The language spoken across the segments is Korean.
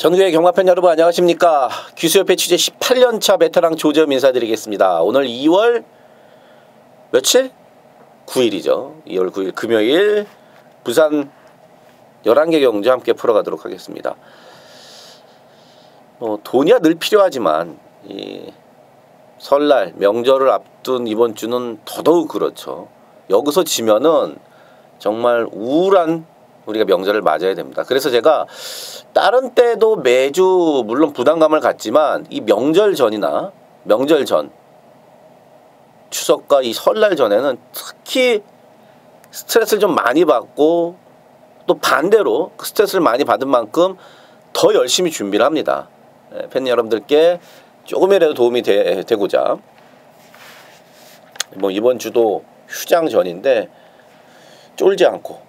전국의 경마팬 여러분 안녕하십니까. 귀수협회 취재 18년차 베테랑 조재흠 인사드리겠습니다. 오늘 2월 며칠? 9일이죠. 2월 9일 금요일 부산 11개 경주 함께 풀어가도록 하겠습니다. 돈이야 늘 필요하지만 이 설날 명절을 앞둔 이번 주는 더더욱 그렇죠. 여기서 지면은 정말 우울한 우리가 명절을 맞아야 됩니다. 그래서 제가 다른 때도 매주 물론 부담감을 갖지만 이 명절 전이나 명절 전 추석과 이 설날 전에는 특히 스트레스를 좀 많이 받고 또 반대로 그 스트레스를 많이 받은 만큼 더 열심히 준비를 합니다. 팬 여러분들께 조금이라도 도움이 되고자 이번 주도 휴장 전인데 쫄지 않고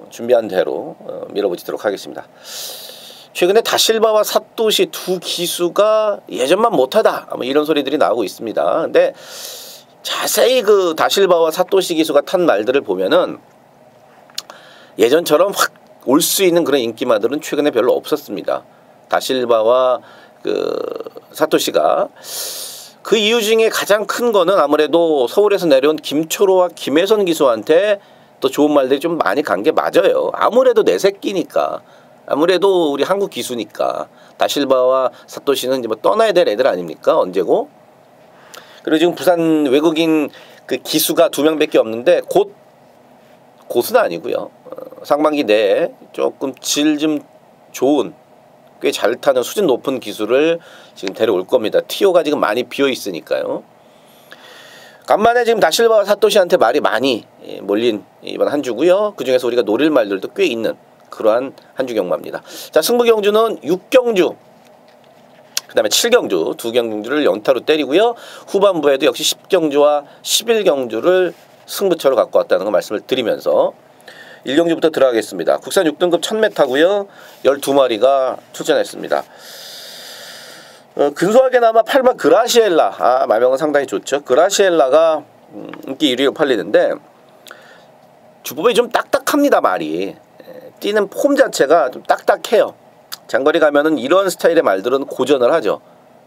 준비한 대로 밀어붙이도록 하겠습니다. 최근에 다실바와 사토시 두 기수가 예전만 못하다 이런 소리들이 나오고 있습니다. 근데 자세히 그 다실바와 사토시 기수가 탄 말들을 보면은 예전처럼 확 올 수 있는 그런 인기마들은 최근에 별로 없었습니다. 다실바와 그 사토시가 그 이유 중에 가장 큰 거는 아무래도 서울에서 내려온 김초로와 김혜선 기수한테 또 좋은 말들이 좀 많이 간 게 맞아요. 아무래도 내 새끼니까, 아무래도 우리 한국 기수니까. 다실바와 사토시는 이제 떠나야 될 애들 아닙니까? 언제고? 그리고 지금 부산 외국인 그 기수가 2명밖에 없는데 곧은 아니고요. 상반기 내에 조금 질 좀 좋은 꽤 잘 타는 수준 높은 기수를 지금 데려올 겁니다. 티오가 지금 많이 비어 있으니까요. 간만에 지금 다실바와 사토시한테 말이 많이 몰린 이번 한 주고요. 그 중에서 우리가 노릴 말들도 꽤 있는 그러한 한 주 경마입니다. 자, 승부 경주는 6경주, 그 다음에 7경주, 2경주를 연타로 때리고요. 후반부에도 역시 10경주와 11경주를 승부처로 갖고 왔다는 거 말씀을 드리면서 1경주부터 들어가겠습니다. 국산 6등급 1000m고요. 12마리가 출전했습니다. 근소하게나마 8번 그라시엘라, 말명은 상당히 좋죠. 그라시엘라가 인기 1위로 팔리는데 주법이 좀 딱딱합니다. 말이 뛰는 폼 자체가 좀 딱딱해요. 장거리 가면은 이런 스타일의 말들은 고전을 하죠.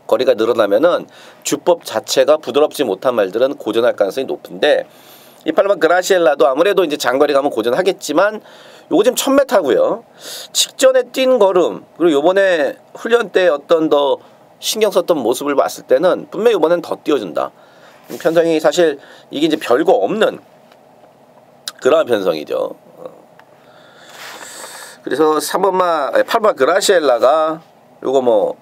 거리가 늘어나면은 주법 자체가 부드럽지 못한 말들은 고전할 가능성이 높은데 이 8번 그라시엘라도 아무래도 이제 장거리 가면 고전하겠지만 요거 지금 1000m고요. 직전에 뛴 걸음 그리고 요번에 훈련 때 어떤 더 신경 썼던 모습을 봤을 때는 분명히 이번엔 더 띄워준다. 편성이 사실 이게 이제 별거 없는 그러한 편성이죠. 그래서 8번 그라시엘라가 요거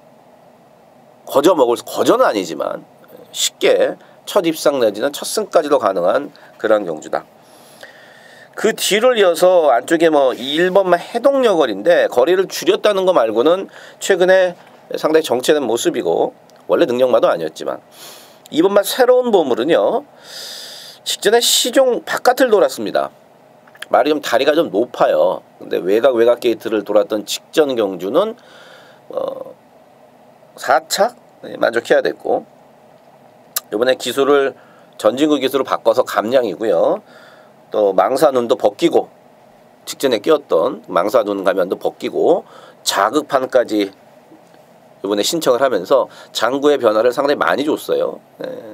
거저는 아니지만 쉽게 첫 입상 내지는 첫 승까지도 가능한 그런 경주다. 그 뒤를 이어서 안쪽에 1번만 해동여걸인데 거리를 줄였다는 거 말고는 최근에 상당히 정체된 모습이고 원래 능력마도 아니었지만 2번만 새로운 보물은요. 직전에 시종 바깥을 돌았습니다. 말이 좀 다리가 좀 높아요. 근데 외곽 게이트를 돌았던 직전 경주는 4차 만족해야 됐고 이번에 기술을 전진구 기술로 바꿔서 감량이고요. 또 망사눈도 벗기고 직전에 끼웠던 망사눈 가면도 벗기고 자극판까지 이번에 신청을 하면서 장구의 변화를 상당히 많이 줬어요.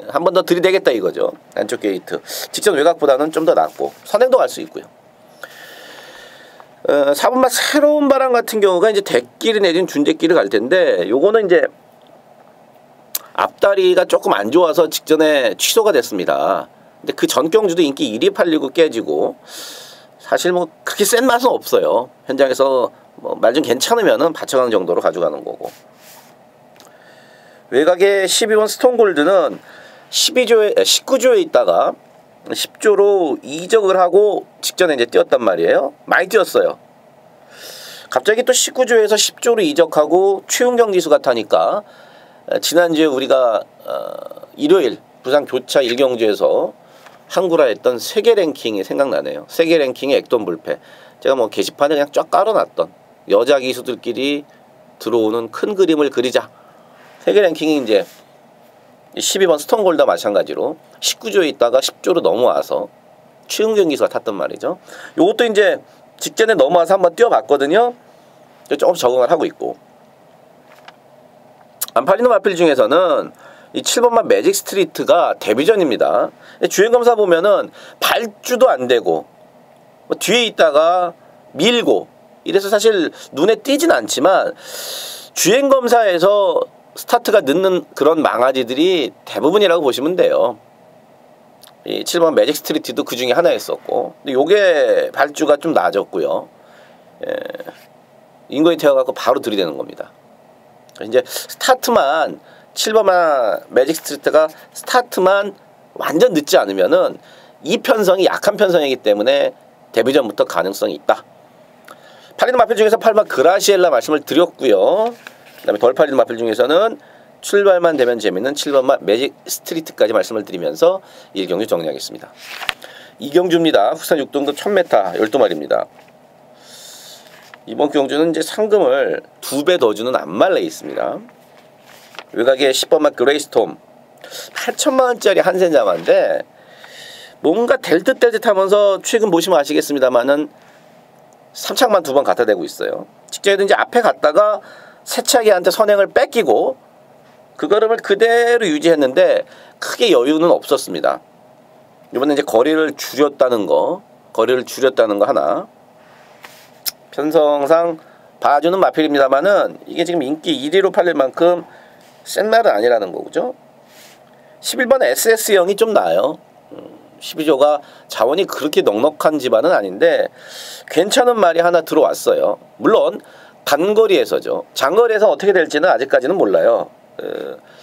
한 번 더 들이대겠다 이거죠. 안쪽 게이트 직전 외곽보다는 좀 더 낫고 선행도 갈 수 있고요. 4번마 새로운 바람 같은 경우가 이제 대끼리 내진 준대끼리 갈 텐데 요거는 이제 앞다리가 조금 안 좋아서 직전에 취소가 됐습니다. 근데 그 전 경주도 인기 1위 팔리고 깨지고 사실 그렇게 센 맛은 없어요. 현장에서 말 좀 괜찮으면은 바쳐가는 정도로 가져가는 거고. 외곽에 12번 스톤골드는 19조에 있다가 10조로 이적을 하고 직전에 이제 뛰었단 말이에요. 많이 뛰었어요. 갑자기 또 19조에서 10조로 이적하고 최은경 기수가 타니까 지난주에 우리가 일요일 부산 교차 1경주에서 한구라 했던 세계 랭킹이 생각나네요. 세계 랭킹의 액돈 불패. 제가 게시판에 그냥 쫙 깔아놨던 여자 기수들끼리 들어오는 큰 그림을 그리자. 세계 랭킹이 이제 12번 스톤골드와 마찬가지로 19조에 있다가 10조로 넘어와서 최은경 기수가 탔단 말이죠. 요것도 이제 직전에 넘어와서 한번 뛰어봤거든요. 조금 적응을 하고 있고 안 팔리는 마필 중에서는 이 7번마 매직 스트리트가 데뷔전입니다. 주행검사 보면은 발주도 안 되고 뒤에 있다가 밀고 이래서 사실 눈에 띄진 않지만 주행검사에서 스타트가 늦는 그런 망아지들이 대부분이라고 보시면 돼요. 이 7번 매직 스트리트도 그 중에 하나였었고, 근데 요게 발주가 좀 나아졌고요. 인거에 태워갖고 바로 들이대는 겁니다. 이제 스타트만 7번만 매직 스트리트가 스타트만 완전 늦지 않으면은 이 편성이 약한 편성이기 때문에 데뷔전부터 가능성이 있다. 팔리는 마필 중에서 8번 그라시엘라 말씀을 드렸고요. 그 다음에 덜 팔리는 마필 중에서는 출발만 되면 재밌는 7번만 매직 스트리트까지 말씀을 드리면서 1경주 정리하겠습니다. 2경주입니다. 국산 6등급 1000m 12마리입니다. 이번 경주는 이제 상금을 2배 더 주는 안말레 있습니다. 외곽에 10번만 그레이스톰 8천만원짜리 한센자마인데 뭔가 될 듯 될 듯 하면서 최근 보시면 아시겠습니다만은 3착만 2번 갖다 대고 있어요. 직전에도 이제 앞에 갔다가 세차기한테 선행을 뺏기고 그 걸음을 그대로 유지했는데 크게 여유는 없었습니다. 이번에 이제 거리를 줄였다는 거 하나. 편성상 봐주는 마필입니다만은 이게 지금 인기 1위로 팔릴 만큼 센 말은 아니라는 거죠. 11번 SS형이 좀 나아요. 12조가 자원이 그렇게 넉넉한 집안은 아닌데 괜찮은 말이 하나 들어왔어요. 물론 단거리에서죠. 장거리에서 어떻게 될지는 아직까지는 몰라요.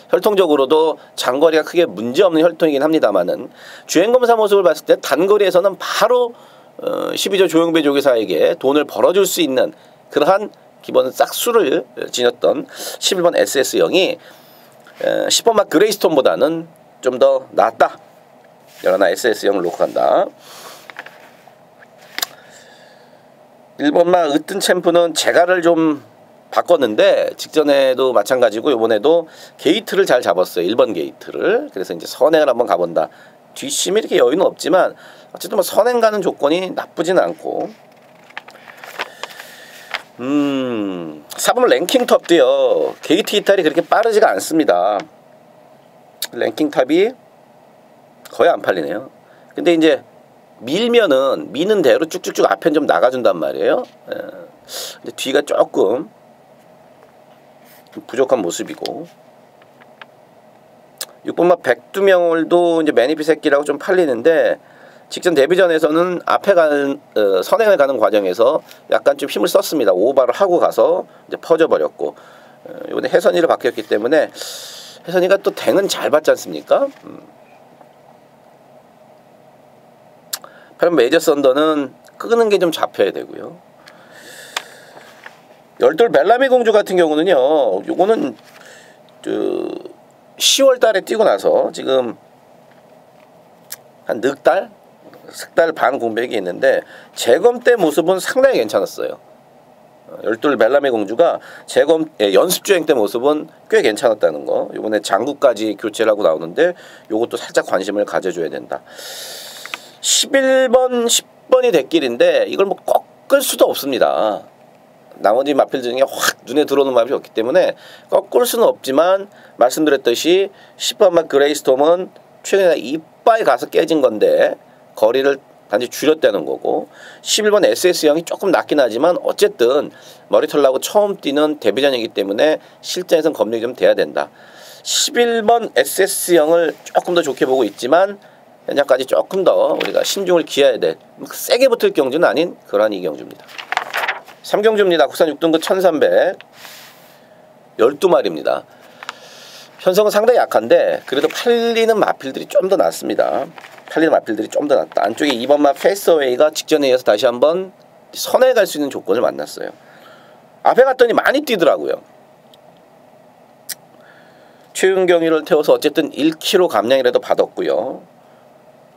혈통적으로도 장거리가 크게 문제없는 혈통이긴 합니다만은 주행검사 모습을 봤을 때 단거리에서는 바로 12조 조용배 조교사에게 돈을 벌어줄 수 있는 그러한 기본 싹수를 지녔던 11번 SS형이 10번마 그레이스톤보다는 좀 더 낫다. 여러나 SS형을 놓고 간다. 1번마 으뜸 챔프는 제가를 좀 바꿨는데 직전에도 마찬가지고 이번에도 게이트를 잘 잡았어요. 1번 게이트를. 그래서 이제 선행을 한번 가본다. 뒷심이 이렇게 여유는 없지만 어쨌든 뭐 선행 가는 조건이 나쁘진 않고 4번 랭킹 탑도요. 게이트 이탈이 그렇게 빠르지가 않습니다. 랭킹 탑이 거의 안 팔리네요. 근데 이제 밀면은 미는 대로 쭉쭉쭉 앞엔 좀 나가준단 말이에요. 근데 뒤가 조금 부족한 모습이고 6번마 백두명월도 이제 매니피 새끼라고 좀 팔리는데 직전 데뷔전에서는 앞에 가는 선행을 가는 과정에서 약간 좀 힘을 썼습니다. 오버를 하고 가서 이제 퍼져버렸고 이번에 혜선이를 바뀌었기 때문에 혜선이가 또 댕은 잘 받지 않습니까? 8번 메이저 썬더는 끄는 게 좀 잡혀야 되고요. 열돌 벨라미 공주 같은 경우는요. 요거는 10월 달에 뛰고 나서 지금 한 넉 달? 석 달 반 공백이 있는데 재검 때 모습은 상당히 괜찮았어요. 열돌 벨라미 공주가 재검 연습 주행 때 모습은 꽤 괜찮았다는 거. 이번에 장구까지 교체를 하고 나오는데 요것도 살짝 관심을 가져줘야 된다. 11번, 10번이 대길인데 이걸 뭐 꺾을 수도 없습니다. 나머지 마필 중에 확 눈에 들어오는 마필이 없기 때문에 꺾을 수는 없지만 말씀드렸듯이 10번만 그레이스톰은 최근에 이빠에 가서 깨진 건데 거리를 단지 줄였다는 거고 11번 SS형이 조금 낮긴 하지만 어쨌든 머리털 나고 처음 뛰는 데뷔전이기 때문에 실전에선 검증이 좀 돼야 된다. 11번 SS형을 조금 더 좋게 보고 있지만 현재까지 조금 더 우리가 신중을 기해야 될 세게 붙을 경주는 아닌 그러한 이경주입니다. 3경주입니다. 국산 6등급 1300 12마리입니다. 편성은 상당히 약한데 그래도 팔리는 마필들이 좀 더 낫습니다. 팔리는 마필들이 좀 더 낫다. 안쪽에 2번마 패스어웨이가 직전에 이어서 다시 한번 선에 갈 수 있는 조건을 만났어요. 앞에 갔더니 많이 뛰더라고요. 최은경이를 태워서 어쨌든 1km 감량이라도 받았고요.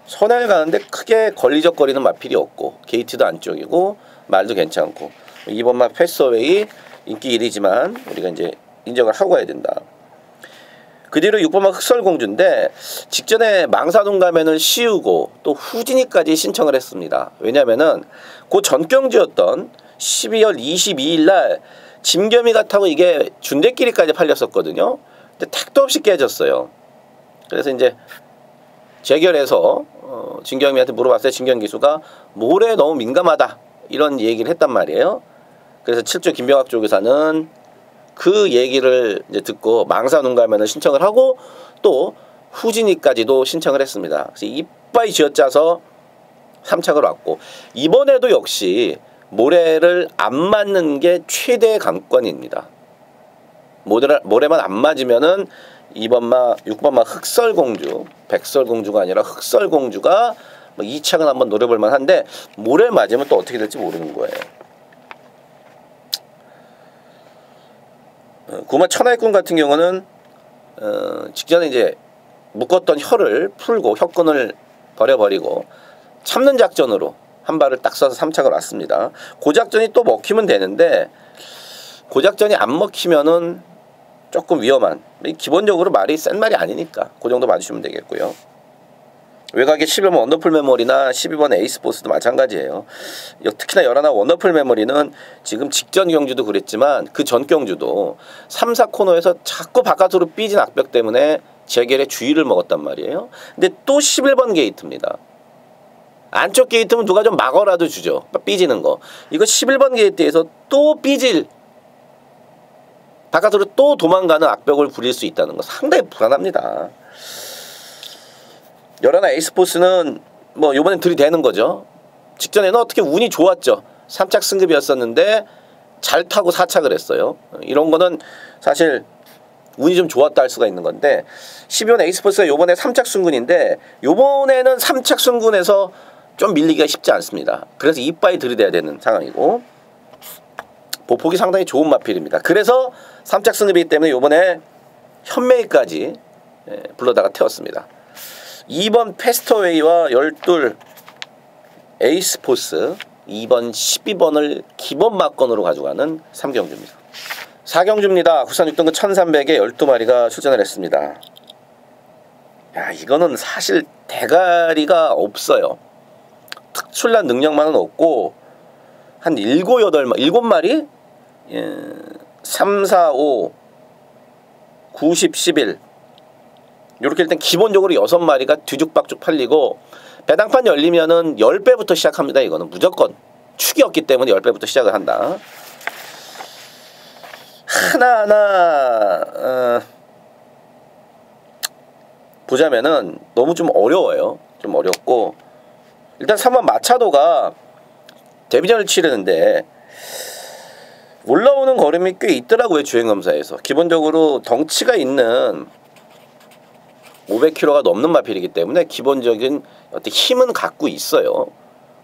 선을 가는데 크게 걸리적거리는 마필이 없고 게이트도 안쪽이고 말도 괜찮고 2번마 패스어웨이 인기 1위지만 우리가 이제 인정을 하고 가야 된다. 그 뒤로 6번마 흑설공주인데 직전에 망사동 가면을 씌우고 또 후진이까지 신청을 했습니다. 왜냐면은 그 전경주였던 12월 22일 날 짐겸이가 타고 이게 준대끼리까지 팔렸었거든요. 근데 택도 없이 깨졌어요. 그래서 이제 재결해서 진경미한테 물어봤어요. 진경 기수가 모래에 너무 민감하다 이런 얘기를 했단 말이에요. 그래서 7조 김병학 조교사는 그 얘기를 이제 듣고 망사농가면을 신청을 하고 또 후진위까지도 신청을 했습니다. 그래서 이빠이 쥐어짜서 3착을 왔고, 이번에도 역시 모래를 안 맞는 게 최대의 관건입니다. 모래만 안 맞으면은 2번마, 6번마 흑설공주, 백설공주가 아니라 흑설공주가 뭐 2착은 한번 노려볼 만한데 모래 맞으면 또 어떻게 될지 모르는 거예요. 구마 천하의꾼 같은 경우는 직전에 이제 묶었던 혀를 풀고 혀끈을 버려버리고 참는 작전으로 한 발을 딱 써서 3착을 왔습니다. 그 작전이 또 먹히면 되는데 그 작전이 안 먹히면은 조금 위험한, 기본적으로 말이 센 말이 아니니까 그 정도 봐주시면 되겠고요. 외곽의 11번 원더풀 메모리나 12번 에이스포스도 마찬가지예요. 특히나 11화 원더풀 메모리는 지금 직전 경주도 그랬지만 그 전 경주도 3, 4코너에서 자꾸 바깥으로 삐진 악벽 때문에 재결에 주의를 먹었단 말이에요. 근데 또 11번 게이트입니다. 안쪽 게이트면 누가 좀 막어라도 주죠. 삐지는 거. 이거 11번 게이트에서 또 삐질, 바깥으로 또 도망가는 악벽을 부릴 수 있다는 거 상당히 불안합니다. 11화 에이스포스는 뭐 요번엔 들이대는 거죠. 직전에는 어떻게 운이 좋았죠. 3착 승급이었었는데 잘 타고 4착을 했어요. 이런 거는 사실 운이 좀 좋았다 할 수가 있는 건데 12번 에이스포스가 요번에 3착 승군인데 요번에는 3착 승군에서 좀 밀리기가 쉽지 않습니다. 그래서 이빠이 들이대야 되는 상황이고 보폭이 상당히 좋은 마필입니다. 그래서 3착 승급이기 때문에 요번에 현메이까지 불러다가 태웠습니다. 2번 페스터웨이와 12 에이스포스 2번 12번을 기본 막건으로 가져가는 3경주입니다. 4경주입니다. 국산 6등급 1300에 12마리가 출전을 했습니다. 야, 이거는 사실 대가리가 없어요. 특출난 능력만은 없고 한 7, 8마리? 3, 4, 5, 90, 11 이렇게 일단 기본적으로 6마리가 뒤죽박죽 팔리고 배당판 열리면은 10배부터 시작합니다. 이거는 무조건 축이었기 때문에 10배부터 시작을 한다. 하나하나 보자면은 너무 좀 어려워요. 좀 어렵고 일단 3번 마차도가 데뷔전을 치르는데 올라오는 걸음이 꽤 있더라고요. 주행검사에서. 기본적으로 덩치가 있는 500kg가 넘는 마필이기 때문에 기본적인 어떤 힘은 갖고 있어요.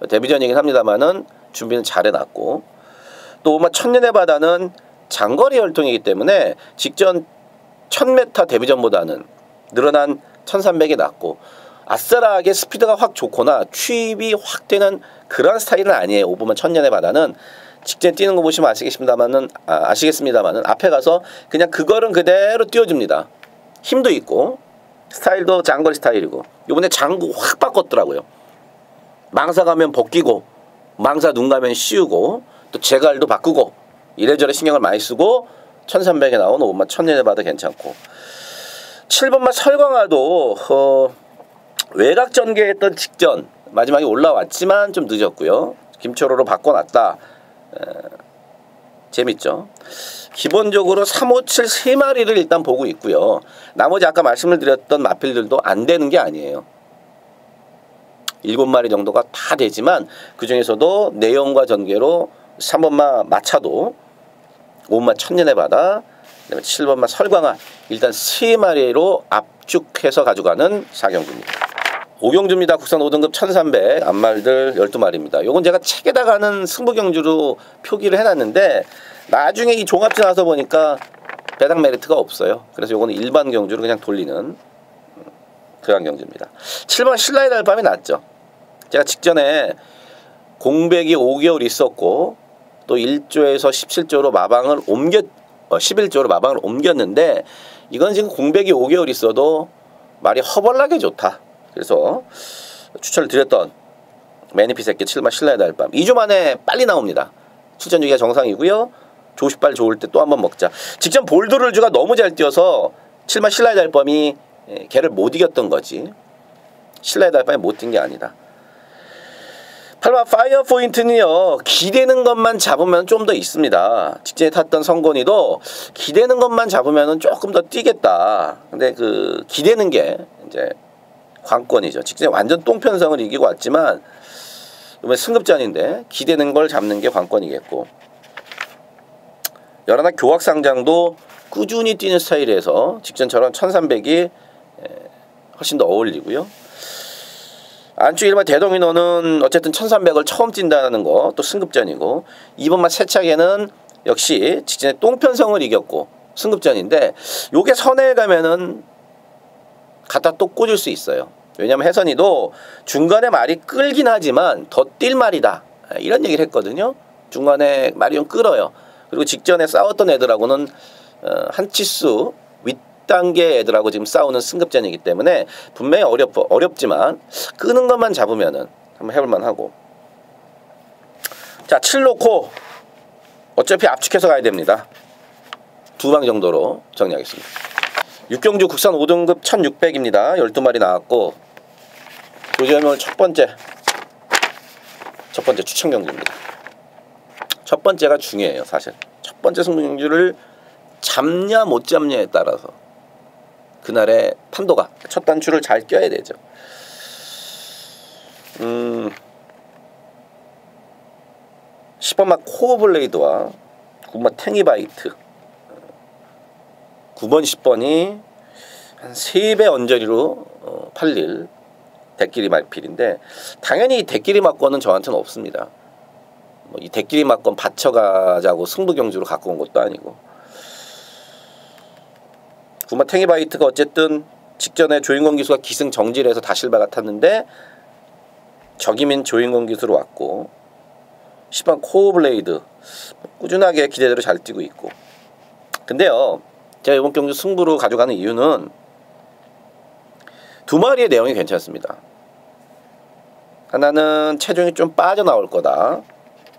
데뷔전이긴 합니다만은 준비는 잘 해놨고 또 오마 천년의 바다는 장거리 혈통이기 때문에 직전 1000m 데뷔전보다는 늘어난 1300이 낫고 아싸라하게 스피드가 확 좋거나 추입이 확 되는 그런 스타일은 아니에요. 오버만 천년의 바다는 직전 뛰는 거 보시면 아시겠습니다만은 앞에 가서 그냥 그거는 그대로 띄워줍니다. 힘도 있고 스타일도 장거리 스타일이고 이번에 장구 확 바꿨더라고요. 망사 가면 벗기고 망사 눈 가면 씌우고 또 제갈도 바꾸고 이래저래 신경을 많이 쓰고 1300에 나온 5번마 천년의 바다 괜찮고 7번마 설광화도 외곽 전개했던 직전 마지막에 올라왔지만 좀 늦었고요. 김초로로 바꿔놨다. 재밌죠. 기본적으로 3, 5, 7 3마리를 일단 보고 있고요. 나머지 아까 말씀을 드렸던 마필들도 안 되는 게 아니에요. 7마리 정도가 다 되지만 그 중에서도 내용과 전개로 3번마 마차도 5번마 천년의 바다 그다음에 7번마 설광화 일단 3마리로 압축해서 가져가는 4경주입니다. 5경주입니다. 국산 5등급 1300 앞말들 12마리입니다. 요건 제가 책에다가는 승부경주로 표기를 해놨는데 나중에 이 종합지 나서 보니까 배당 메리트가 없어요. 그래서 요거는 일반 경주로 그냥 돌리는 그런 경주입니다. 7번 신라의 달밤이 낫죠. 제가 직전에 공백이 5개월 있었고 또 1조에서 17조로 마방을 11조로 마방을 옮겼는데 이건 지금 공백이 5개월 있어도 말이 허벌나게 좋다. 그래서 추천을 드렸던 매니피 새끼 7번 신라의 달밤 2주 만에 빨리 나옵니다. 출전 주기가 정상이고요. 조식발 좋을 때 또 한번 먹자. 직전 볼드룰주가 너무 잘 뛰어서 7번 신라의 달밤이 걔를 못 이겼던 거지. 신라의 달밤이 못 뛴 게 아니다. 8번 파이어 포인트는요, 기대는 것만 잡으면 좀 더 있습니다. 직전에 탔던 성곤이도 기대는 것만 잡으면 조금 더 뛰겠다. 근데 그 기대는 게 이제 관건이죠. 직전에 완전 똥편성을 이기고 왔지만 이번에 승급전인데 기대는 걸 잡는 게 관건이겠고, 열하나 교학상장도 꾸준히 뛰는 스타일에서 직전처럼 1300이 훨씬 더 어울리고요. 안쪽 1번 대동인호는 어쨌든 1300을 처음 뛴다는 거 또 승급전이고, 2번만 세차게는 역시 직전에 똥편성을 이겼고 승급전인데, 요게 선에 가면은 갖다 또 꽂을 수 있어요. 왜냐면 혜선이도 중간에 말이 끌긴 하지만 더 뛸 말이다, 이런 얘기를 했거든요. 중간에 말이 좀 끌어요. 그리고 직전에 싸웠던 애들하고는 한 치수 윗단계 애들하고 지금 싸우는 승급전이기 때문에 분명히 어렵지만 끄는 것만 잡으면은 한번 해볼만 하고. 자, 7 놓고 어차피 압축해서 가야 됩니다. 2방 정도로 정리하겠습니다. 육경주 국산 5등급 1600입니다. 12마리 나왔고, 조지현이 오늘 첫 번째 추천 경주입니다. 첫 번째가 중요해요. 사실 첫 번째 승부 경주를 잡냐 못 잡냐에 따라서 그날의 판도가, 첫 단추를 잘 껴야 되죠. 10번마 코어블레이드와 9번마 탱이바이트, 9번 10번이 한 3배 언저리로 팔릴 대끼리 말필인데, 당연히 대끼리 막권은 저한테는 없습니다. 뭐 이 대끼리 막권 받쳐가자고 승부 경주로 갖고 온 것도 아니고. 9번 탱이바이트가 어쨌든 직전에 조인권 기수가 기승 정지를 해서 다실바가 탔는데 적임인 조인권 기수로 왔고, 10번 코어블레이드 꾸준하게 기대대로 잘 뛰고 있고. 근데요, 제가 이번 경주 승부로 가져가는 이유는 2마리의 내용이 괜찮습니다. 하나는 체중이 좀 빠져나올 거다.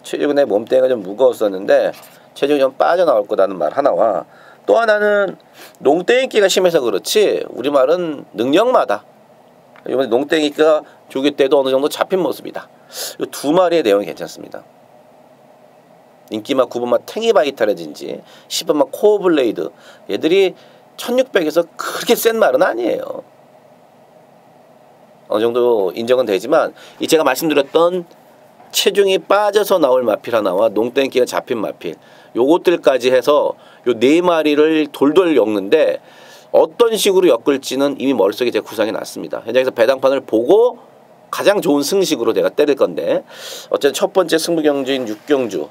최근에 몸뚱이가 좀 무거웠었는데 체중이 좀 빠져나올 거다는 말 하나와, 또 하나는 농땡이끼가 심해서 그렇지 우리말은 능력마다 이번에 농땡이끼가 조기 때도 어느 정도 잡힌 모습이다. 이 2마리의 내용이 괜찮습니다. 인기마 9번마 탱이바이타라든지 10번마 코어블레이드, 얘들이 1600에서 그렇게 센 말은 아니에요. 어느 정도 인정은 되지만 이 제가 말씀드렸던 체중이 빠져서 나올 마필 하나와 농땡이끼가 잡힌 마필, 요것들까지 해서 요 4마리를 돌돌 엮는데 어떤 식으로 엮을지는 이미 머릿속에 제 구상이 났습니다. 현장에서 배당판을 보고 가장 좋은 승식으로 내가 때릴 건데, 어쨌든 첫 번째 승부 경주인 육경주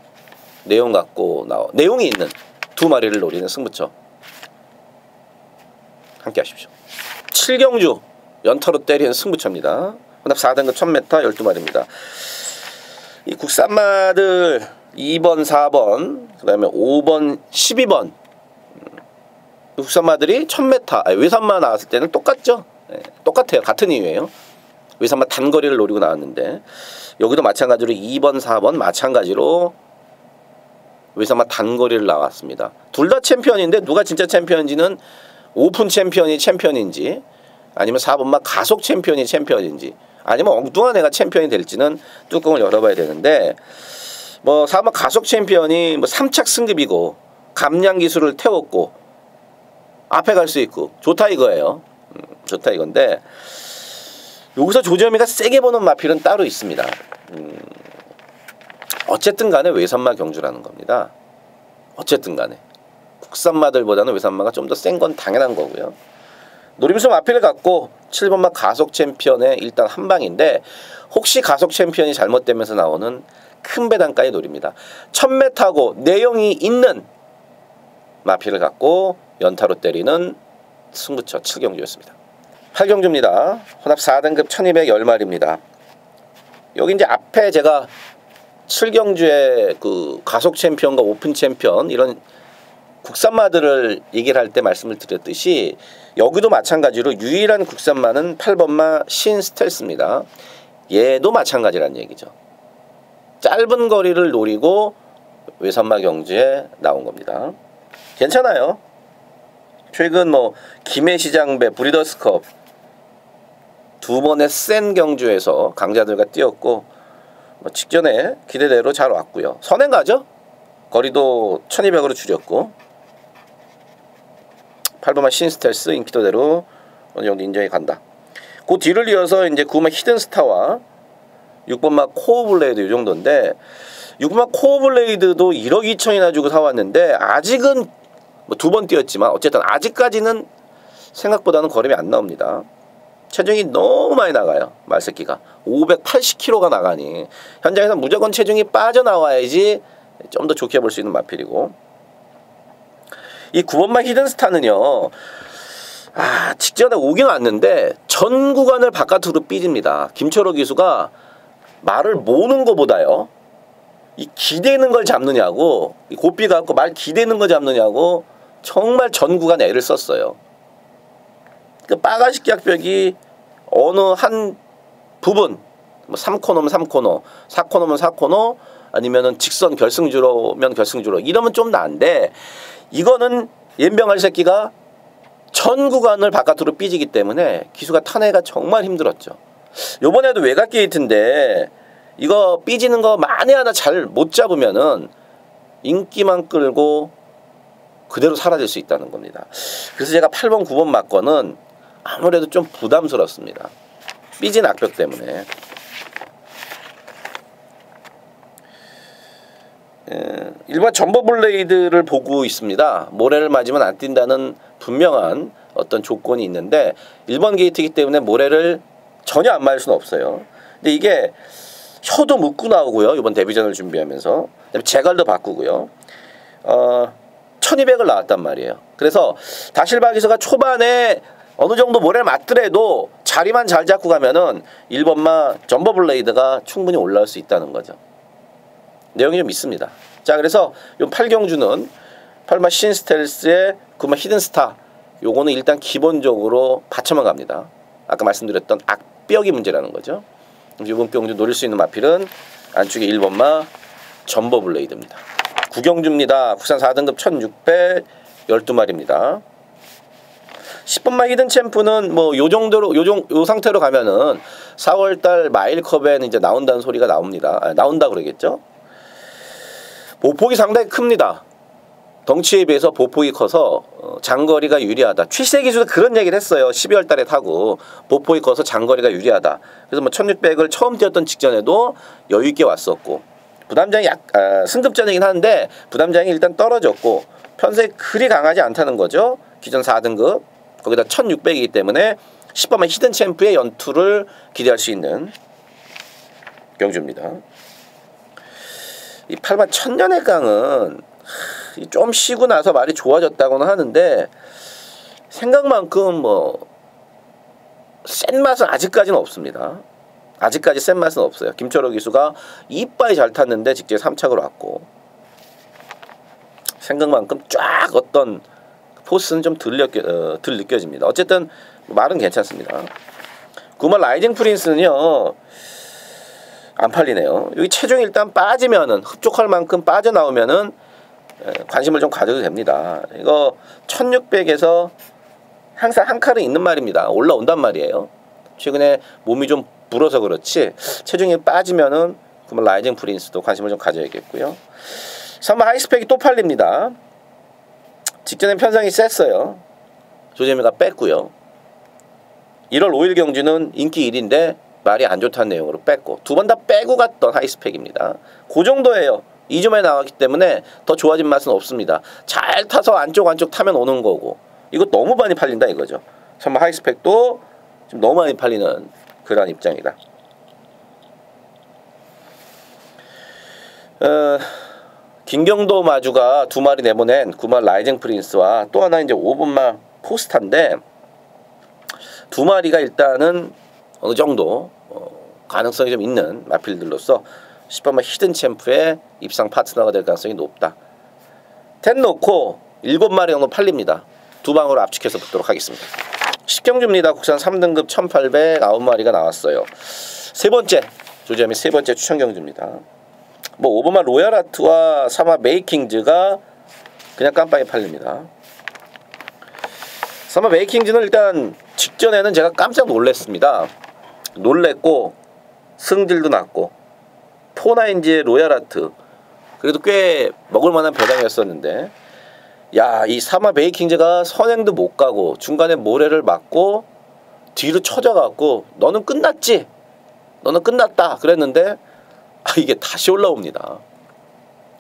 내용 갖고 내용이 있는 2마리를 노리는 승부처 함께 하십시오. 7경주 연타로 때리는 승부처입니다. 혼합 4등급 1000m 12마리입니다. 이 국산마들 2번, 4번, 그 다음에 5번, 12번 국산마들이 1000m, 외산마 나왔을 때는 똑같죠? 네, 똑같아요. 같은 이유예요. 외산마 단거리를 노리고 나왔는데 여기도 마찬가지로 2번, 4번 마찬가지로 외산마 단거리를 나왔습니다. 둘 다 챔피언인데 누가 진짜 챔피언인지는 오픈 챔피언이 챔피언인지, 아니면 4번마 가속 챔피언이 챔피언인지, 아니면 엉뚱한 애가 챔피언이 될지는 뚜껑을 열어봐야 되는데, 뭐 4번 가속 챔피언이 뭐 3착 승급이고 감량 기술을 태웠고 앞에 갈 수 있고 좋다 이거예요. 좋다 이건데, 여기서 조지현이가 세게 보는 마필은 따로 있습니다. 어쨌든 간에 외산마 경주라는 겁니다. 어쨌든 간에 국산마들보다는 외산마가 좀 더 센 건 당연한 거고요. 노림수 마필을 갖고 7번마 가속 챔피언의 일단 한 방인데, 혹시 가속 챔피언이 잘못되면서 나오는 큰 배당까지 노립니다. 1000m하고 내용이 있는 마필을 갖고 연타로 때리는 승부처 7경주였습니다. 8경주입니다. 혼합 4등급 1210마리입니다. 여기 이제 앞에 제가 7경주의 그 가속 챔피언과 오픈 챔피언 이런 국산마들을 얘기를 할 때 말씀을 드렸듯이 여기도 마찬가지로 유일한 국산마는 8번마 신 스텔스입니다. 얘도 마찬가지란 얘기죠. 짧은 거리를 노리고 외산마 경주에 나온 겁니다. 괜찮아요. 최근 뭐 김해시장배 브리더스컵 두 번의 센 경주에서 강자들과 뛰었고 뭐 직전에 기대대로 잘 왔고요. 선행가죠. 거리도 1200으로 줄였고 8번만 신스텔스 인기도대로 어느 정도 인정이 간다. 그 뒤를 이어서 이제 9번만 히든스타와 6번만 코어블레이드 이 정도인데 6번만 코어블레이드도 1억 2천이나 주고 사왔는데 아직은 뭐 두 번 뛰었지만 어쨌든 아직까지는 생각보다는 걸음이 안 나옵니다. 체중이 너무 많이 나가요. 말새끼가 580kg가 나가니 현장에서 무조건 체중이 빠져나와야지 좀 더 좋게 볼 수 있는 마필이고 이 9번만 히든스타는요 직전에 오긴 왔는데 전 구간을 바깥으로 삐집니다. 김철호 기수가 말을 모는 것보다요 이 기대는 걸 잡느냐고 이 고삐 갖고 말 기대는 걸 잡느냐고 정말 전 구간 애를 썼어요. 그 빠가식 약벽이 어느 한 부분 뭐 3코너면 3코너 4코너면 4코너 아니면은 직선 결승주로면 결승주로 이러면 좀 나은데 이거는 연병할 새끼가 전 구간을 바깥으로 삐지기 때문에 기수가 탄해가 정말 힘들었죠. 요번에도 외곽 게이트인데 이거 삐지는 거 만에 하나 잘 못 잡으면은 인기만 끌고 그대로 사라질 수 있다는 겁니다. 그래서 제가 8번 9번 맞건은 아무래도 좀 부담스럽습니다. 삐진 악벽 때문에. 일반 점버블레이드를 보고 있습니다. 모래를 맞으면 안 뛴다는 분명한 어떤 조건이 있는데 1번 게이트이기 때문에 모래를 전혀 안 맞을 수는 없어요. 근데 이게 혀도 묶고 나오고요. 이번 데뷔전을 준비하면서 제갈도 바꾸고요. 1200을 나왔단 말이에요. 그래서 다실바 기수가 초반에 어느 정도 모래를 맞더라도 자리만 잘 잡고 가면은 1번마 점버블레이드가 충분히 올라올 수 있다는 거죠. 내용이 좀 있습니다. 자, 그래서 요 8경주는 8마 신스텔스의 9마 히든스타 요거는 일단 기본적으로 받쳐만 갑니다. 아까 말씀드렸던 악벽이 문제라는 거죠. 이번 경주 노릴 수 있는 마필은 안쪽에 1번마 점버블레이드입니다. 9경주입니다. 국산 4등급 1600 12마리입니다. 10번마 히든 챔프는 뭐 요 정도로 요 상태로 가면은 4월달 마일컵에는 이제 나온다는 소리가 나옵니다. 나온다 그러겠죠. 보폭이 상당히 큽니다. 덩치에 비해서 보폭이 커서 장거리가 유리하다. 최시세 기수도 그런 얘기를 했어요. 12월 달에 타고 보폭이 커서 장거리가 유리하다. 그래서 뭐 1600을 처음 뛰었던 직전에도 여유 있게 왔었고 부담장이 승급전이긴 한데 부담장이 일단 떨어졌고 편성이 그리 강하지 않다는 거죠. 기존 4등급 거기다 1600이기 때문에 10번만 히든 챔프의 연투를 기대할 수 있는 경주입니다. 이 8번 천년의 강은 좀 쉬고 나서 말이 좋아졌다고는 하는데 생각만큼 뭐 센 맛은 아직까지는 없습니다. 아직까지 센 맛은 없어요. 김철호 기수가 이빠이 잘 탔는데 직접 3착으로 왔고 생각만큼 쫙 어떤 포스는 좀 덜 느껴집니다. 어쨌든 말은 괜찮습니다. 9번 라이징 프린스는요 안 팔리네요. 여기 체중이 일단 빠지면은 흡족할 만큼 빠져나오면은 관심을 좀 가져도 됩니다. 이거 1600에서 항상 한 칼은 있는 말입니다. 올라온단 말이에요. 최근에 몸이 좀 불어서 그렇지 체중이 빠지면은 그러면 라이징 프린스도 관심을 좀 가져야겠고요. 3번 하이스펙이 또 팔립니다. 직전엔 편성이 셌어요. 조재미가 뺐고요. 1월 5일 경주는 인기 1인데 말이 안 좋다는 내용으로 뺐고 두 번 다 빼고 갔던 하이스펙입니다. 그 정도예요. 2주 만에 나왔기 때문에 더 좋아진 맛은 없습니다. 잘 타서 안쪽 타면 오는 거고 이거 너무 많이 팔린다 이거죠. 정말 하이스펙도 지금 너무 많이 팔리는 그런 입장이다. 김경도 마주가 두 마리 내보낸 9만 라이징 프린스와 또 하나 이제 5번마 포스타인데 두 마리가 일단은 어느 정도 가능성이 좀 있는 마필들로서 10번마 히든 챔프의 입상 파트너가 될 가능성이 높다. 10 놓고 7마리 정도 팔립니다. 두 방으로 압축해서 붙도록 하겠습니다. 10경주입니다. 국산 3등급 1800 9마리가 나왔어요. 세 번째 조재미 세 번째 추천 경주입니다. 뭐 5번마 로얄아트와 3화 메이킹즈가 그냥 깜빡이 팔립니다. 사마 베이킹즈는 일단 직전에는 제가 깜짝 놀랐습니다. 놀랬고 승질도 났고 포나인지의 로얄아트 그래도 꽤 먹을만한 배당이었었는데 야, 이 사마 베이킹즈가 선행도 못 가고 중간에 모래를 맞고 뒤로 쳐져갖고 너는 끝났지? 너는 끝났다 그랬는데 이게 다시 올라옵니다.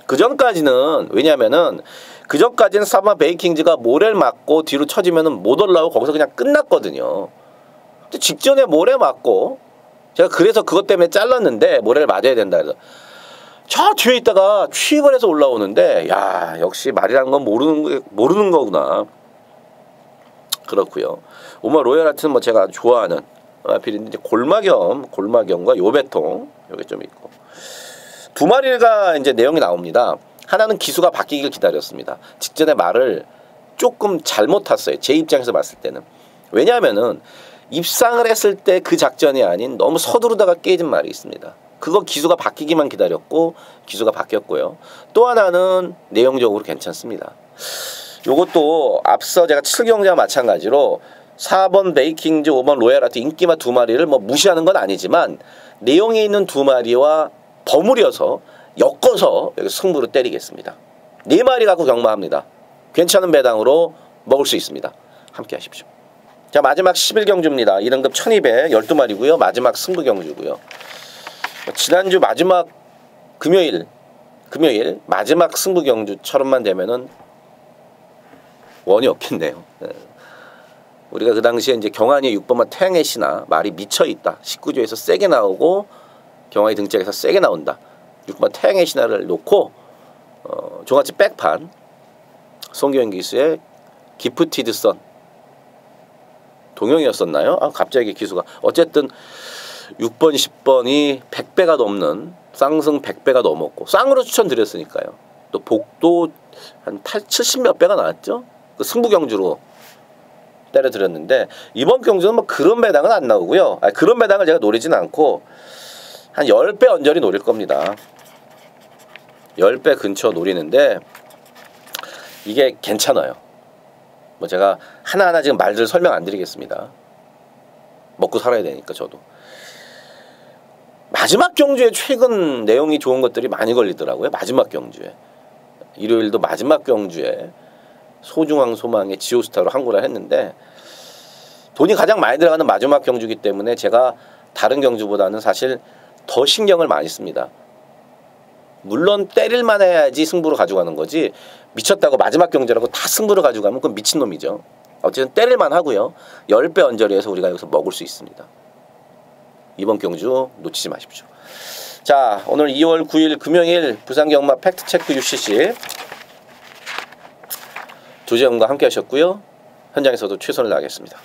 그전까지는 왜냐면은 그전까지는 사마 베이킹즈가 모래를 맞고 뒤로 쳐지면은 못 올라오고 거기서 그냥 끝났거든요. 근데 직전에 모래 맞고 제가 그래서 그것 때문에 잘랐는데 모래를 맞아야 된다 그래서 저 뒤에 있다가 취입을 해서 올라오는데 야 역시 말이라는 건 모르는 거구나. 그렇고요. 오마 로얄아트는 뭐 제가 좋아하는 필인데 골마겸과 요배통 요게 좀 있고 두 마리가 이제 내용이 나옵니다. 하나는 기수가 바뀌길 기다렸습니다. 직전에 말을 조금 잘못 탔어요. 제 입장에서 봤을 때는. 왜냐하면은 입상을 했을 때 그 작전이 아닌 너무 서두르다가 깨진 말이 있습니다. 그거 기수가 바뀌기만 기다렸고 기수가 바뀌었고요. 또 하나는 내용적으로 괜찮습니다. 요것도 앞서 제가 7경자와 마찬가지로 4번 베이킹즈 5번 로얄아트 인기마 두 마리를 뭐 무시하는 건 아니지만 내용이 있는 두 마리와 버무려서 엮어서 여기 승부를 때리겠습니다. 4마리 갖고 경마합니다. 괜찮은 배당으로 먹을 수 있습니다. 함께 하십시오. 자, 마지막 11경주입니다. 1등급 1200 12마리고요. 마지막 승부 경주고요. 지난주 마지막 금요일 마지막 승부 경주처럼만 되면은 원이 없겠네요. 우리가 그 당시에 이제 경환이 6번만 태양의 신화 말이 미쳐있다. 19조에서 세게 나오고 경환이 등짝에서 세게 나온다. 6번 태양의 신화를 놓고 종아치 백판 송기현 기수의 기프티드 선 동영이었었나요? 갑자기 기수가 어쨌든 6번 10번이 100배가 넘는 쌍승 100배가 넘었고 쌍으로 추천드렸으니까요. 또 복도 한 70몇 배가 나왔죠. 그 승부 경주로 때려드렸는데 이번 경주는 뭐 그런 배당은 안 나오고요. 그런 배당을 제가 노리진 않고 한 10배 언저리 노릴 겁니다. 10배 근처 노리는데 이게 괜찮아요. 뭐 제가 하나하나 지금 말들 설명 안 드리겠습니다. 먹고 살아야 되니까 저도. 마지막 경주에 최근 내용이 좋은 것들이 많이 걸리더라고요. 마지막 경주에. 일요일도 마지막 경주에 소중한 소망의 지오스타로 항구를 했는데 돈이 가장 많이 들어가는 마지막 경주이기 때문에 제가 다른 경주보다는 사실 더 신경을 많이 씁니다. 물론 때릴만 해야지 승부로 가져가는 거지 미쳤다고 마지막 경주라고 다 승부로 가져가면 그건 미친놈이죠. 어쨌든 때릴만 하고요. 10배 언저리에서 우리가 여기서 먹을 수 있습니다. 이번 경주 놓치지 마십시오. 자, 오늘 2월 9일 금요일 부산경마 팩트체크 UCC 조재훈과 함께 하셨고요. 현장에서도 최선을 다하겠습니다.